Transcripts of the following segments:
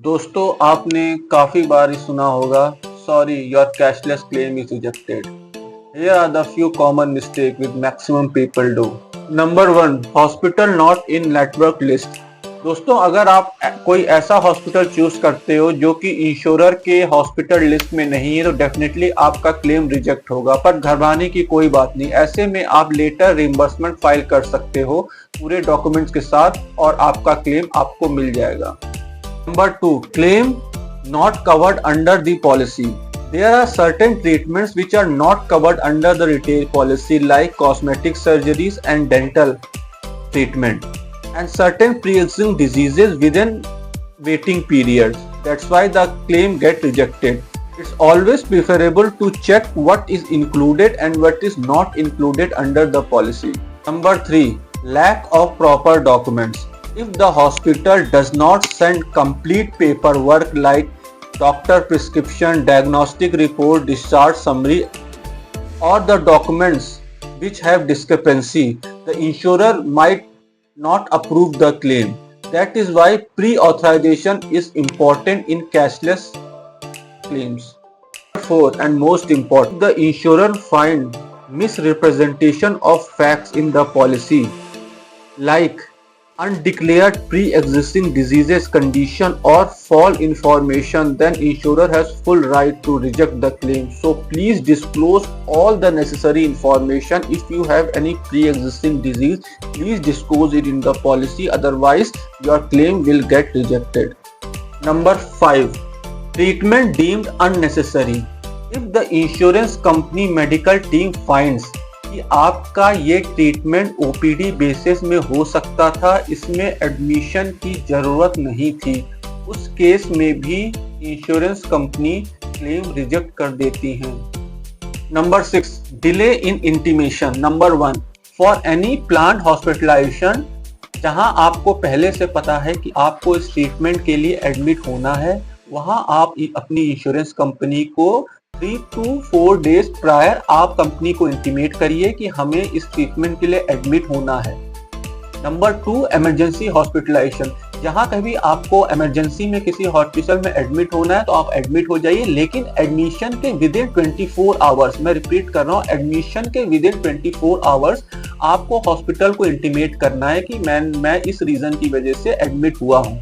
दोस्तों आपने काफी बार ही सुना होगा, sorry your cashless claim is rejected. Here are the few common mistakes with maximum people do. Number 1, hospital not in network list. दोस्तों अगर आप कोई ऐसा हॉस्पिटल चूज करते हो जो कि इंश्योरर के हॉस्पिटल लिस्ट में नहीं है तो डेफिनेटली आपका क्लेम रिजेक्ट होगा। पर घबराने की कोई बात नहीं, ऐसे में आप लेटर रिम्बर्समेंट फाइल कर सकते हो पूरे डॉक्यूमेंट्स के साथ और आपका क्लेम आपको मिल जाएगा। Number 2, claim not covered under the policy. There are certain treatments which are not covered under the retail policy like cosmetic surgeries and dental treatment and certain pre-existing diseases within waiting periods. That's why the claim get rejected. It's always preferable to check what is included and what is not included under the policy. Number 3, lack of proper documents. If the hospital does not send complete paperwork like doctor prescription, diagnostic report, discharge summary or the documents which have discrepancy, the insurer might not approve the claim. That is why pre-authorization is important in cashless claims. 4 and most important, the insurer find misrepresentation of facts in the policy like undeclared pre-existing diseases condition or false information, then insurer has full right to reject the claim. So please disclose all the necessary information. If you have any pre-existing disease, please disclose it in the policy, otherwise your claim will get rejected. Number 5, treatment deemed unnecessary. If the insurance company medical team finds कि आपका ये treatment OPD basis में हो सकता था, इसमें admission की जरूरत नहीं थी, उस केस में भी इंश्योरेंस कंपनी क्लेम रिजेक्ट कर देती हैं। Number 6, delay in intimation. Number 1, for any planned hospitalisation, जहां आपको पहले से पता है कि आपको इस ट्रीटमेंट के लिए एडमिट होना है, वहां आप अपनी इंश्योरेंस कंपनी को 3 to 4 डेज प्रायर आप कंपनी को इंटीमेट करिए कि हमें इस ट्रीटमेंट के लिए एडमिट होना है। Number 2, emergency hospitalisation. जहां कभी आपको इमरजेंसी में किसी हॉस्पिटल में एडमिट होना है तो आप एडमिट हो जाइए, लेकिन एडमिशन के विद इन 24 आवर्स, मैं रिपीट कर रहा हूं, एडमिशन के विद इन 24 आवर्स आपको हॉस्पिटल को इंटीमेट करना है कि मैं इस रीजन की वजह से एडमिट हुआ हूं।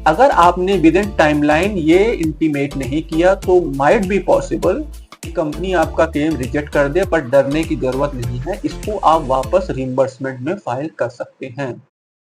अगर आपने विद इन टाइमलाइन ये इंटीमेट नहीं किया तो माइट बी पॉसिबल कि कंपनी आपका क्लेम रिजेक्ट कर दे, पर डरने की जरूरत नहीं है, इसको आप वापस रिम्बर्समेंट में फाइल कर सकते हैं।